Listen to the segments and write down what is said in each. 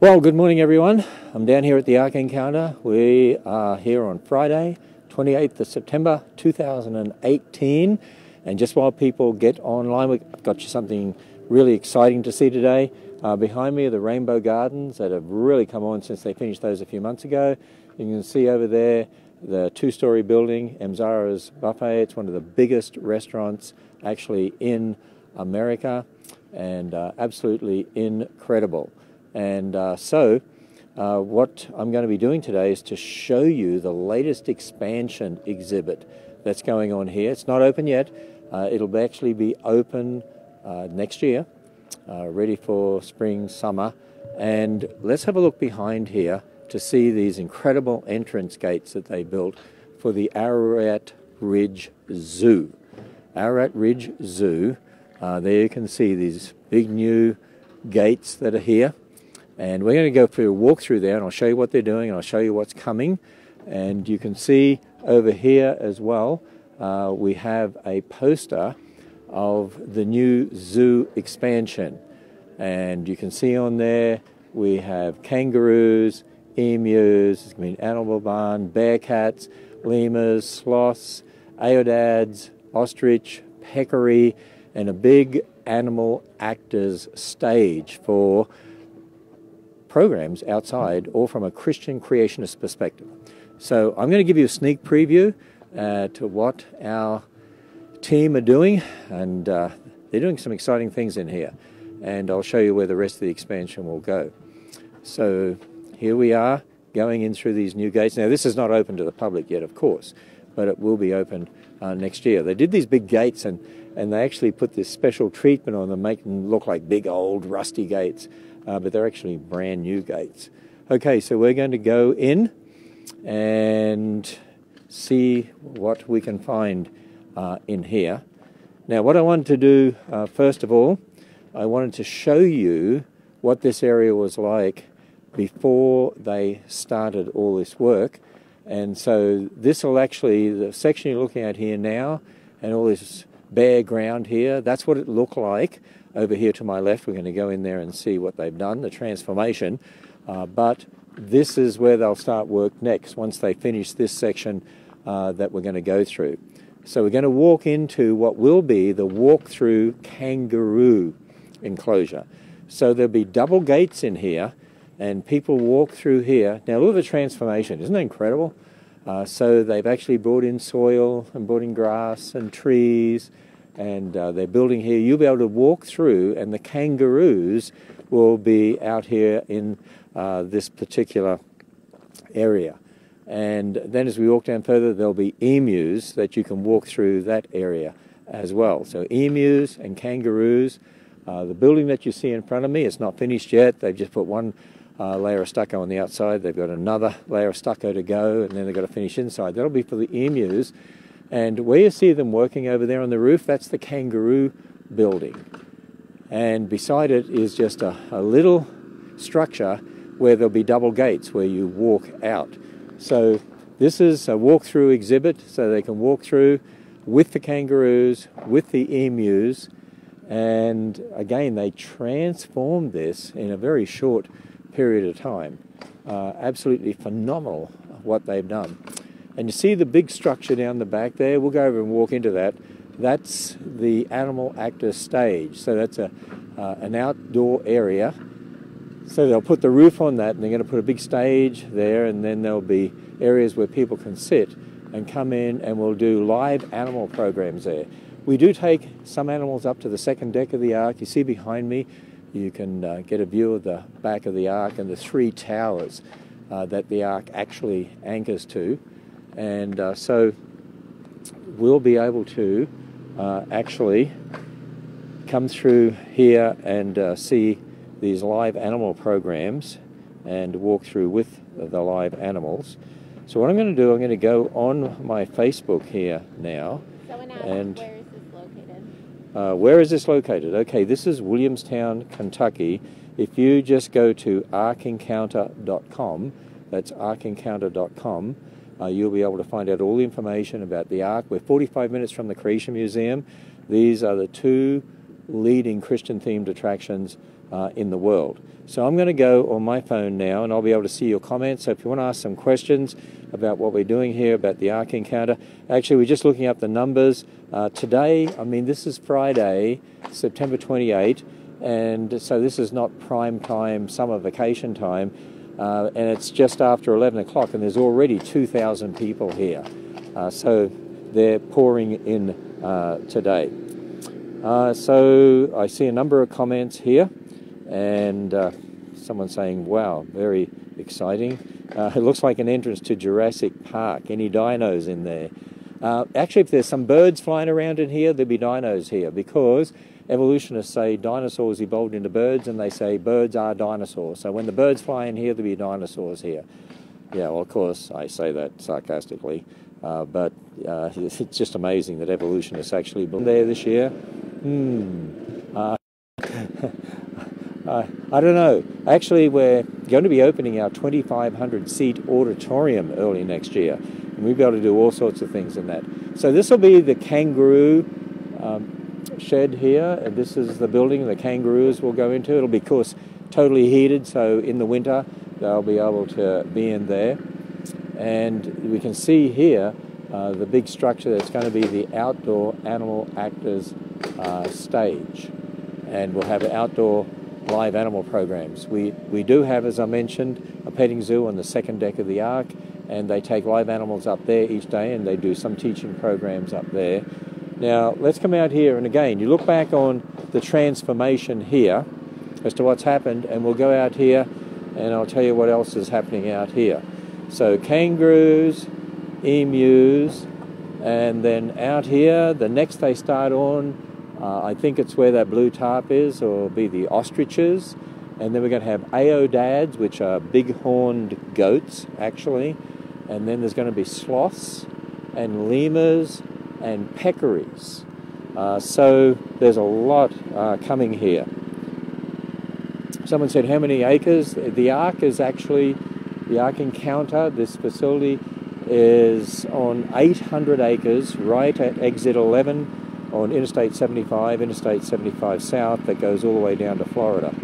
Well, good morning, everyone. I'm down here at the Ark Encounter. We are here on Friday, 28th of September 2018. And just while people get online, we've got you something really exciting to see today. Behind me are the Rainbow Gardens that have really come on since they finished those a few months ago. You can see over there the two-story building, Emzara's Buffet. It's one of the biggest restaurants actually in America, and absolutely incredible. And what I'm going to be doing today is to show you the latest expansion exhibit that's going on here. It's not open yet. It'll actually be open next year, ready for spring, summer. And let's have a look behind here to see these incredible entrance gates that they built for the Ararat Ridge Zoo. Ararat Ridge Zoo, there you can see these big new gates that are here. And we're going to go for a walkthrough there, and I'll show you what they're doing, and I'll show you what's coming. And you can see over here as well, we have a poster of the new zoo expansion. And you can see on there, we have kangaroos, emus, animal barn, bearcats, lemurs, sloths, aodads, ostrich, peccary, and a big animal actors stage for programs outside, all from a Christian creationist perspective. So I'm going to give you a sneak preview to what our team are doing, and they're doing some exciting things in here, and I'll show you where the rest of the expansion will go. So here we are going in through these new gates. Now this is not open to the public yet, of course, but it will be open next year. They did these big gates, and they actually put this special treatment on them, making them look like big old rusty gates. But they're actually brand new gates. Okay, so we're going to go in and see what we can find in here. Now, what I wanted to do, first of all, I wanted to show you what this area was like before they started all this work. And so this will actually, the section you're looking at here now, and all this bare ground here, that's what it looked like. Over here to my left, we're going to go in there and see what they've done, the transformation. But this is where they'll start work next, once they finish this section that we're going to go through. So we're going to walk into what will be the walk-through kangaroo enclosure. So there'll be double gates in here, and people walk through here. Now look at the transformation. Isn't that incredible? So they've actually brought in soil and brought in grass and trees, and they're building here. You'll be able to walk through, and the kangaroos will be out here in this particular area. And then as we walk down further, there'll be emus that you can walk through that area as well. So emus and kangaroos. The building that you see in front of me, it's not finished yet. They've just put one layer of stucco on the outside. They've got another layer of stucco to go, and then they've got to finish inside. That'll be for the emus. And where you see them working over there on the roof, that's the kangaroo building. And beside it is just a little structure where there'll be double gates where you walk out. So this is a walk-through exhibit, so they can walk through with the kangaroos, with the emus. And again, they transformed this in a very short period of time. Absolutely phenomenal what they've done. And you see the big structure down the back there? We'll go over and walk into that. That's the animal actor stage. So that's an outdoor area. So they'll put the roof on that, and they're going to put a big stage there, and then there'll be areas where people can sit and come in, and we'll do live animal programs there. We do take some animals up to the second deck of the Ark. You see behind me, you can get a view of the back of the Ark and the three towers that the Ark actually anchors to. And so we'll be able to actually come through here and see these live animal programs and walk through with the live animals. So what I'm going to do, I'm going to go on my Facebook here now. So and where is this located? Where is this located? Okay, this is Williamstown, Kentucky. If you just go to arkencounter.com, that's arkencounter.com, you'll be able to find out all the information about the Ark. We're 45 minutes from the Creation Museum. These are the two leading Christian-themed attractions in the world. So I'm going to go on my phone now, and I'll be able to see your comments. So if you want to ask some questions about what we're doing here, about the Ark Encounter, actually we're just looking up the numbers. Today, I mean, this is Friday, September 28, and so this is not prime time, summer vacation time, and it's just after 11 o'clock, and there's already 2,000 people here. So they're pouring in today. So I see a number of comments here, and someone saying, wow, very exciting. It looks like an entrance to Jurassic Park. Any dinos in there? Actually, if there's some birds flying around in here, there'll be dinos here, because evolutionists say dinosaurs evolved into birds, and they say birds are dinosaurs. So when the birds fly in here, there'll be dinosaurs here. Yeah, well, of course, I say that sarcastically, but it's just amazing that evolutionists actually been there this year. I don't know. Actually, we're going to be opening our 2,500-seat auditorium early next year, and we'll be able to do all sorts of things in that. So this will be the kangaroo shed here, and this is the building the kangaroos will go into. It'll be, of course, totally heated, so in the winter they'll be able to be in there. And we can see here the big structure that's going to be the outdoor animal actors stage, and we'll have outdoor live animal programs. We do have, as I mentioned, a petting zoo on the second deck of the Ark, and they take live animals up there each day, and they do some teaching programs up there. Now let's come out here, and again, you look back on the transformation here as to what's happened, and we'll go out here and I'll tell you what else is happening out here. So kangaroos, emus, and then out here, the next they start on, I think it's where that blue tarp is, or be the ostriches, and then we're going to have aodads, which are big-horned goats, actually, and then there's going to be sloths and lemurs and peccaries. So there's a lot coming here. Someone said, how many acres? The Ark is actually, the Ark Encounter, this facility is on 800 acres right at exit 11 on Interstate 75, Interstate 75 South, that goes all the way down to Florida.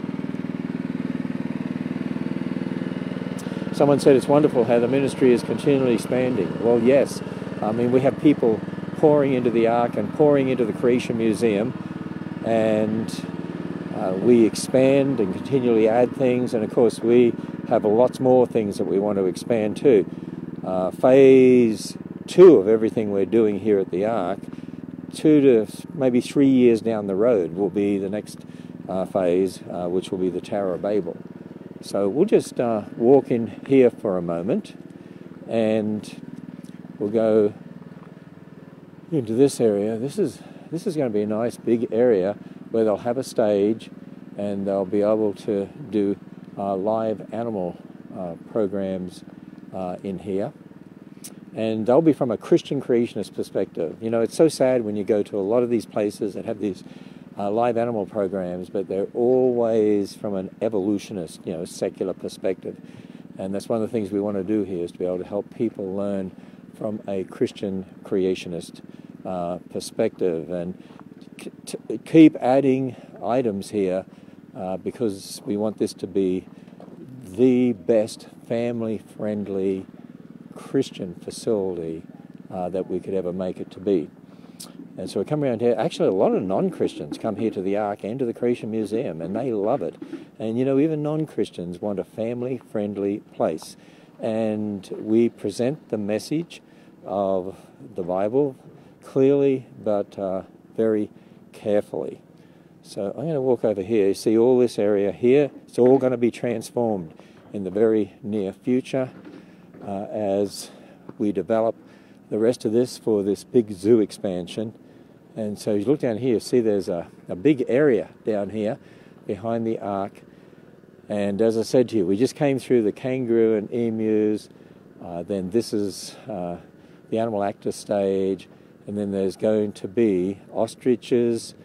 Someone said it's wonderful how the ministry is continually expanding. Well, yes. I mean, we have people pouring into the Ark and pouring into the Creation Museum, and we expand and continually add things, and of course we have lots more things that we want to expand too. Phase 2 of everything we're doing here at the Ark, 2 to maybe 3 years down the road, will be the next phase, which will be the Tower of Babel. So we'll just walk in here for a moment, and we'll go into this area. This is going to be a nice big area where they'll have a stage, and they'll be able to do live animal programs in here. And they'll be from a Christian creationist perspective. You know, it's so sad when you go to a lot of these places that have these live animal programs, but they're always from an evolutionist, you know, secular perspective. And that's one of the things we want to do here, is to be able to help people learn from a Christian creationist perspective, and keep adding items here because we want this to be the best family-friendly Christian facility that we could ever make it to be. And so we come around here. Actually, a lot of non-Christians come here to the Ark and to the Creation Museum, and they love it. And, you know, even non-Christians want a family-friendly place. And we present the message of the Bible clearly, but very carefully. So I'm going to walk over here. You see all this area here? It's all going to be transformed in the very near future as we develop the rest of this for this big zoo expansion. And so you look down here, see there's a big area down here behind the Ark. And as I said to you, we just came through the kangaroo and emus. Then this is the animal actor stage. And then there's going to be ostriches,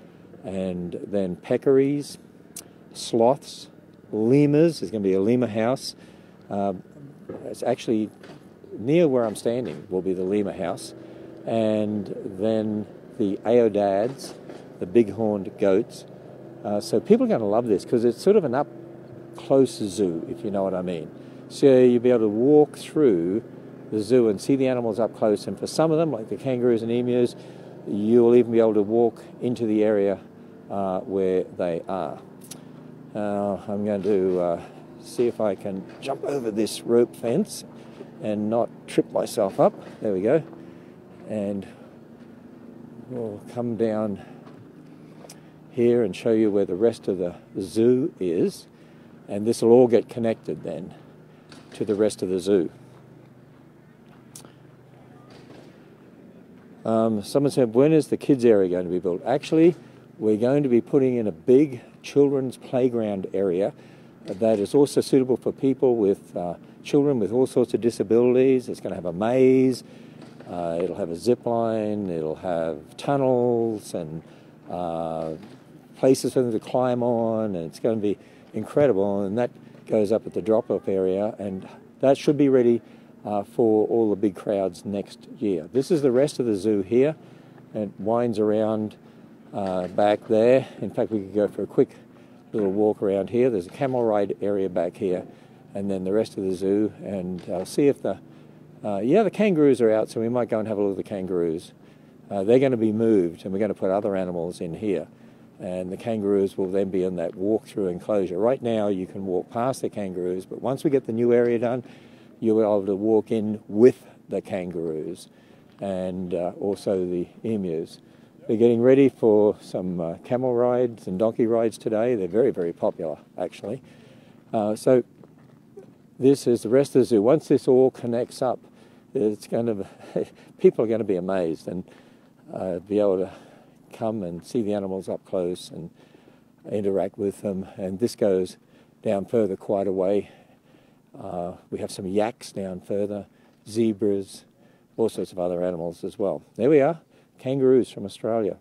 and then peccaries, sloths, lemurs. There's going to be a lemur house. It's actually near where I'm standing will be the lemur house. And then the aodads, the big-horned goats, So people are going to love this because it's sort of an up-close zoo, if you know what I mean. So you'll be able to walk through the zoo and see the animals up close. And for some of them, like the kangaroos and emus, you'll even be able to walk into the area where they are. I'm going to see if I can jump over this rope fence and not trip myself up. There we go. And we'll come down here and show you where the rest of the zoo is. And this will all get connected then to the rest of the zoo. Someone said, when is the kids area going to be built? Actually, we're going to be putting in a big children's playground area that is also suitable for people with children with all sorts of disabilities. It's going to have a maze, it'll have a zip line, it'll have tunnels and places for them to climb on, and it's going to be incredible. And that goes up at the drop-off area, and that should be ready for all the big crowds next year. This is the rest of the zoo here. It winds around back there. In fact, we could go for a quick little walk around here. There's a camel ride area back here, and then the rest of the zoo. And see if the kangaroos are out, so we might go and have a look at the kangaroos. They're going to be moved, and we're going to put other animals in here. And the kangaroos will then be in that walk-through enclosure. Right now, you can walk past the kangaroos, but once we get the new area done, you'll be able to walk in with the kangaroos and also the emus. We're getting ready for some camel rides and donkey rides today. They're very, very popular, actually. So this is the rest of the zoo. Once this all connects up, it's going to people are going to be amazed and be able to come and see the animals up close and interact with them. And this goes down further quite a way. We have some yaks down further, zebras, all sorts of other animals as well. There we are, kangaroos from Australia.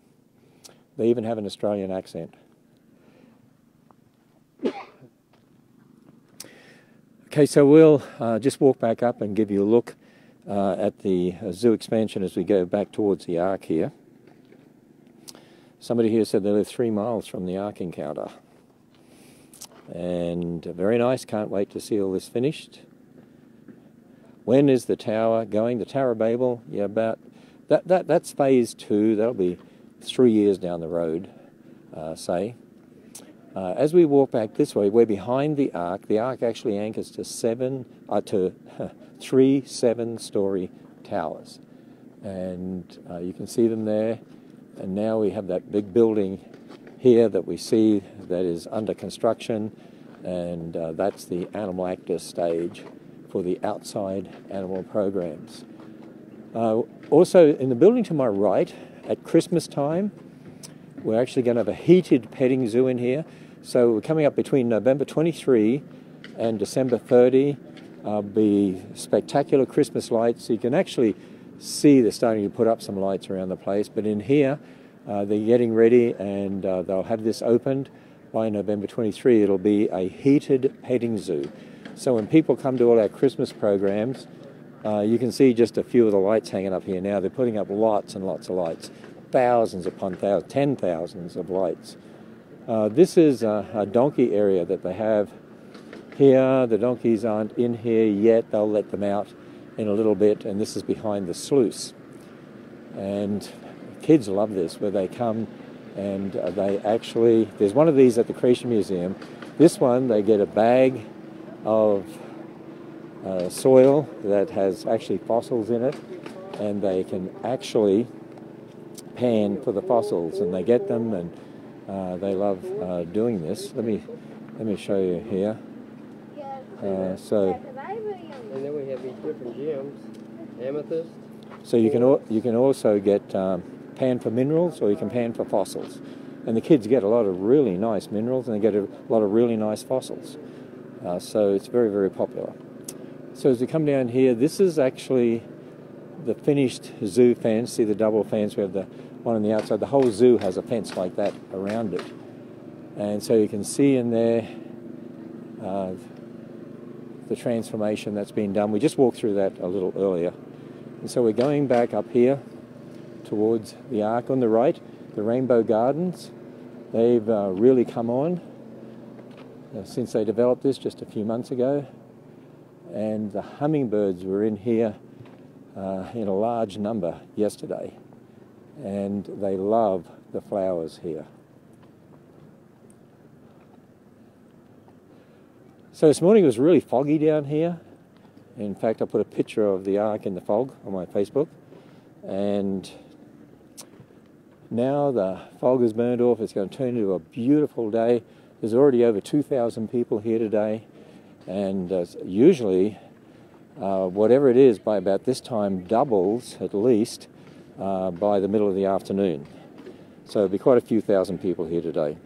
They even have an Australian accent. Okay, so we'll just walk back up and give you a look at the zoo expansion as we go back towards the Ark here. Somebody here said they live 3 miles from the Ark Encounter. And very nice, can't wait to see all this finished. When is the tower going? The Tower of Babel, yeah, about that's phase 2. That'll be 3 years down the road, say. As we walk back this way, we're behind the Ark. The Ark actually anchors to 3 7-story towers, and you can see them there. And now we have that big building here that we see that is under construction, and that's the animal actor stage for the outside animal programs. Also, in the building to my right, at Christmas time, we're actually going to have a heated petting zoo in here. So we're coming up between November 23 and December 30. Be spectacular Christmas lights. So you can actually see they're starting to put up some lights around the place. But in here, they're getting ready, and they'll have this opened by November 23. It'll be a heated petting zoo. So when people come to all our Christmas programs, you can see just a few of the lights hanging up here now. They're putting up lots and lots of lights, thousands upon thousands, 10,000s of lights. This is a donkey area that they have here. The donkeys aren't in here yet. They'll let them out in a little bit, and this is behind the sluice. And kids love this, where they come and they actually, there's one of these at the Creation Museum. This one, they get a bag of soil that has actually fossils in it, and they can actually pan for the fossils, and they get them, and they love doing this. Let me show you here. And then we have these different gems, amethyst. So you can also get pan for minerals, or you can pan for fossils, and the kids get a lot of really nice minerals, and they get a lot of really nice fossils. So it's very, very popular. So as we come down here, this is actually the finished zoo fence. See the double fence? We have the one on the outside. The whole zoo has a fence like that around it. And so you can see in there the transformation that's been done. We just walked through that a little earlier. And so we're going back up here towards the Ark on the right, the Rainbow Gardens. They've really come on since they developed this just a few months ago. And the hummingbirds were in here in a large number yesterday, and they love the flowers here. So this morning it was really foggy down here. In fact, I put a picture of the Ark in the fog on my Facebook, and now the fog has burned off. It's going to turn into a beautiful day. There's already over 2,000 people here today, and usually whatever it is by about this time doubles at least by the middle of the afternoon. So there'll be quite a few thousand people here today.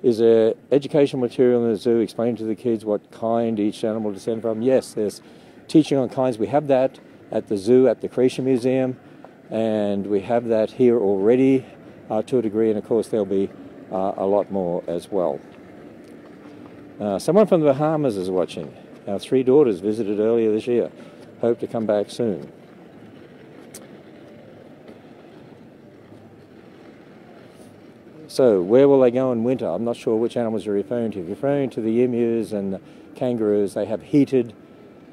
Is there educational material in the zoo explaining to the kids what kind each animal descended from? Yes, there's teaching on kinds. We have that at the zoo, at the Creation Museum, and we have that here already to a degree, and of course there'll be a lot more as well. Someone from the Bahamas is watching. Our 3 daughters visited earlier this year. Hope to come back soon. So, where will they go in winter? I'm not sure which animals you're referring to. If you're referring to the emus and the kangaroos, they have heated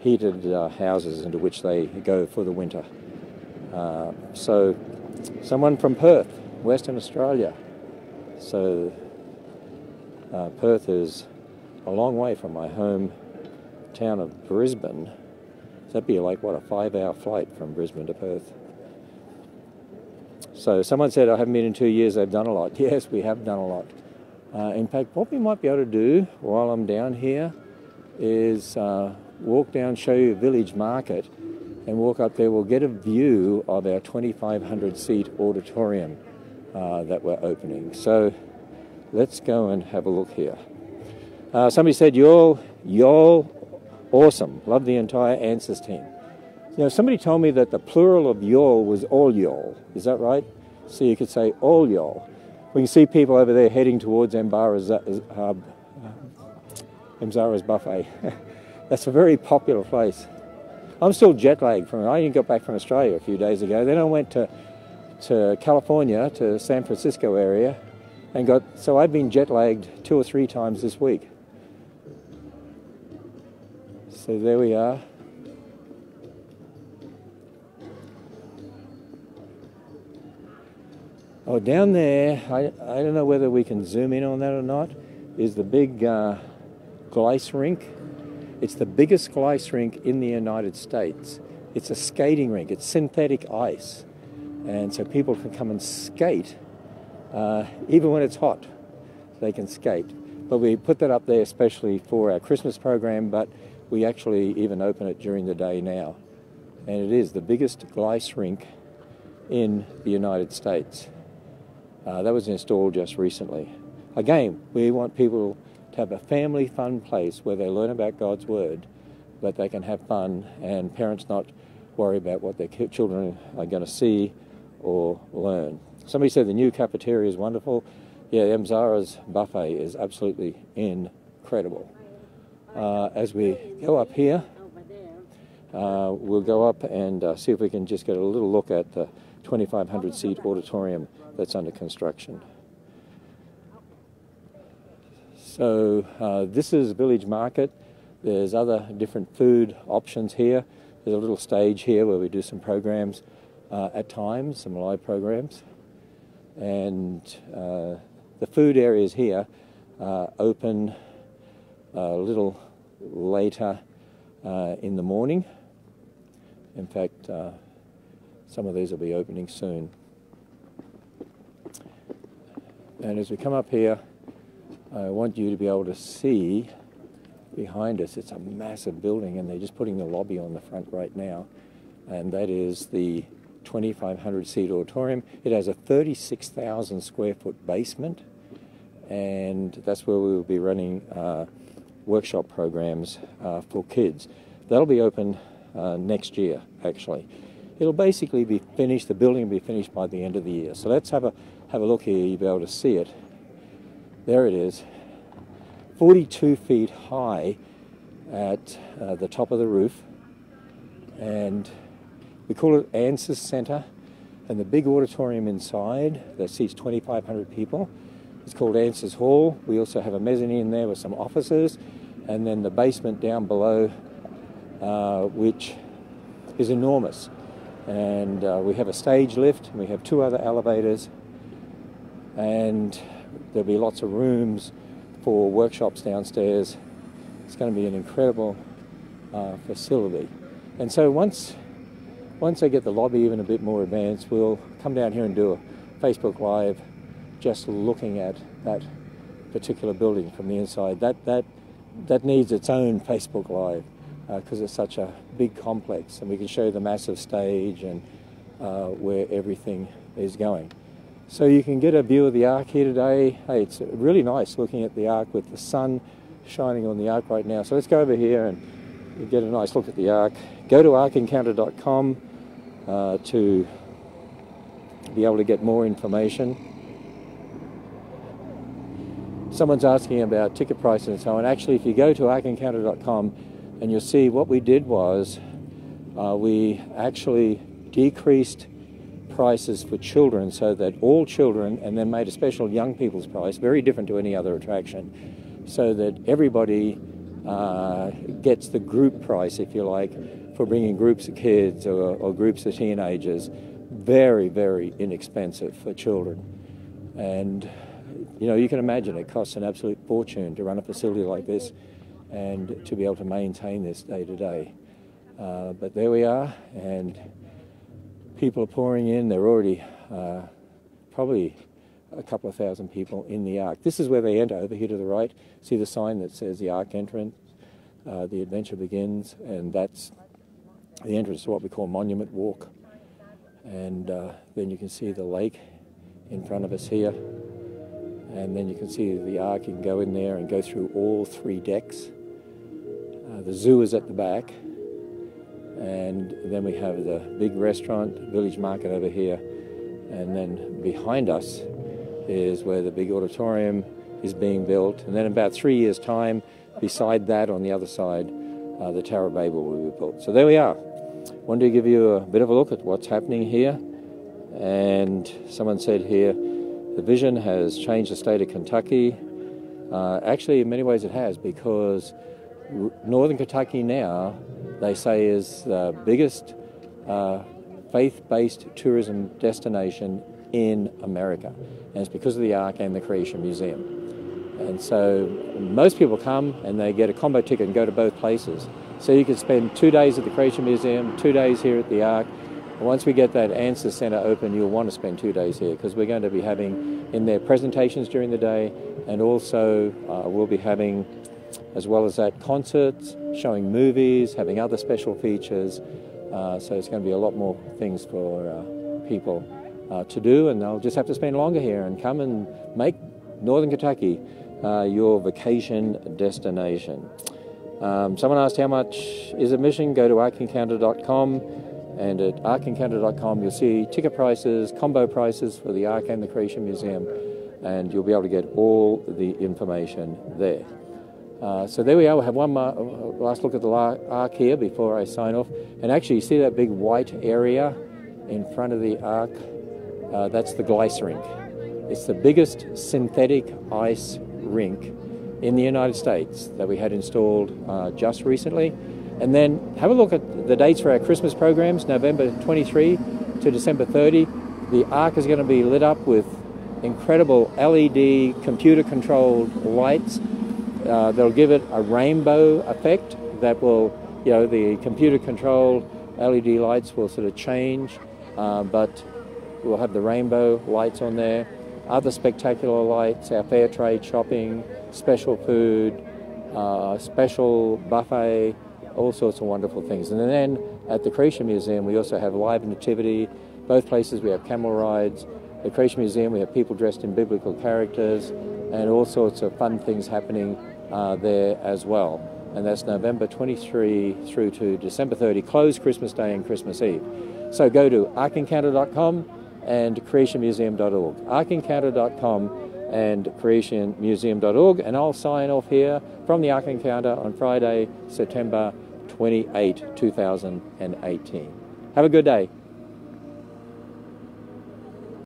houses into which they go for the winter. So, someone from Perth, Western Australia. So, Perth is a long way from my home town of Brisbane. So that'd be like, what, a 5-hour flight from Brisbane to Perth. So someone said, I haven't been in 2 years, they've done a lot. Yes, we have done a lot. In fact, what we might be able to do while I'm down here is walk down, show you Village Market, and walk up there. We'll get a view of our 2,500-seat auditorium that we're opening. So let's go and have a look here. Somebody said, y'all, awesome. Love the entire ANZUS team. You know, somebody told me that the plural of y'all was all y'all. Is that right? So you could say all y'all. We can see people over there heading towards Mzara's Buffet. That's a very popular place. I'm still jet lagged from it. I got back from Australia a few days ago. Then I went to California, to San Francisco area, and so I've been jet lagged 2 or 3 times this week. So there we are. Oh, down there, I don't know whether we can zoom in on that or not, is the big Gleis rink. It's the biggest Gleis rink in the United States. It's a skating rink. It's synthetic ice. And so people can come and skate, even when it's hot, they can skate. But we put that up there especially for our Christmas program, but we actually even open it during the day now. And it is the biggest Gleis rink in the United States. That was installed just recently. Again, we want people to have a family fun place where they learn about God's Word, but they can have fun and parents not worry about what their children are going to see or learn. Somebody said the new cafeteria is wonderful. Yeah, Mzara's Buffet is absolutely incredible. As we go up here, we'll go up and see if we can just get a little look at the 2,500-seat auditorium that's under construction. So this is Village Market. There's other different food options here. There's a little stage here where we do some programs at times, some live programs. And the food areas here open a little later in the morning. In fact, some of these will be opening soon. And as we come up here, I want you to be able to see behind us. It's a massive building, and they're just putting the lobby on the front right now. And that is the 2,500-seat auditorium. It has a 36,000 square foot basement, and that's where we will be running workshop programs for kids. That'll be open next year, actually. It'll basically be finished, the building will be finished by the end of the year. So let's have a look here. You'll be able to see it. There it is, 42 feet high at the top of the roof. And we call it ANZUS Centre. And the big auditorium inside that seats 2,500 people It's called Answers Hall. We also have a mezzanine there with some offices, and then the basement down below, which is enormous. And we have a stage lift, and we have 2 other elevators, and there'll be lots of rooms for workshops downstairs. It's going to be an incredible facility. And so once I get the lobby even a bit more advanced, we'll come down here and do a Facebook Live just looking at that particular building from the inside. That needs its own Facebook Live because it's such a big complex, and we can show you the massive stage and where everything is going. So you can get a view of the Ark here today. Hey, it's really nice looking at the Ark with the sun shining on the Ark right now. So let's go over here and get a nice look at the Ark. Go to arkencounter.com to be able to get more information. Someone's asking about ticket prices and so on. Actually, if you go to arkencounter.com, and you'll see what we did was we actually decreased prices for children so that all children, and then made a special young people's price, very different to any other attraction, so that everybody gets the group price, if you like, for bringing groups of kids or groups of teenagers. Very, very inexpensive for children. And you know, you can imagine it costs an absolute fortune to run a facility like this and to be able to maintain this day to day. But there we are, and people are pouring in. There are already probably a couple of thousand people in the Ark. This is where they enter, over here to the right. See the sign that says the Ark entrance? The adventure begins, and that's the entrance to what we call Monument Walk. And then you can see the lake in front of us here. And then you can see the Ark. You can go in there and go through all 3 decks. The zoo is at the back. And then we have the big restaurant, village market over here. And then behind us is where the big auditorium is being built. And then in about 3 years' time, beside that on the other side, the Tower of Babel will be built. So there we are. Wanted to give you a bit of a look at what's happening here. And someone said here, the vision has changed the state of Kentucky. Actually, in many ways it has, because northern Kentucky now, they say, is the biggest faith-based tourism destination in America. And it's because of the Ark and the Creation Museum. And so most people come and they get a combo ticket and go to both places. So you can spend 2 days at the Creation Museum, 2 days here at the Ark. Once we get that Answers Center open, you'll want to spend 2 days here, because we're going to be having in there presentations during the day, and also we'll be having, as well as that, concerts, showing movies, having other special features. So it's going to be a lot more things for people to do, and they'll just have to spend longer here and come and make Northern Kentucky your vacation destination. Someone asked how much is admission. Go to arkencounter.com, and at arkencounter.com you'll see ticket prices, combo prices for the Ark and the Creation Museum, and you'll be able to get all the information there. So there we are. We'll have one last look at the Ark here before I sign off. And actually, you see that big white area in front of the Ark? That's the Glice Rink. It's the biggest synthetic ice rink in the United States that we had installed just recently. And then have a look at the dates for our Christmas programs, November 23 to December 30. The Ark is going to be lit up with incredible LED computer-controlled lights. They'll give it a rainbow effect that will, you know, the computer-controlled LED lights will sort of change, but we'll have the rainbow lights on there. Other spectacular lights, our fair trade shopping, special food, special buffet, all sorts of wonderful things. And then at the Creation Museum, we also have live nativity. Both places we have camel rides. The Creation Museum, we have people dressed in biblical characters, and all sorts of fun things happening there as well. And that's November 23 through to December 30, closed Christmas Day and Christmas Eve. So go to arkencounter.com and creationmuseum.org. arkencounter.com and creationmuseum.org, and I'll sign off here from the Ark Encounter on Friday, September 28, 2018. Have a good day.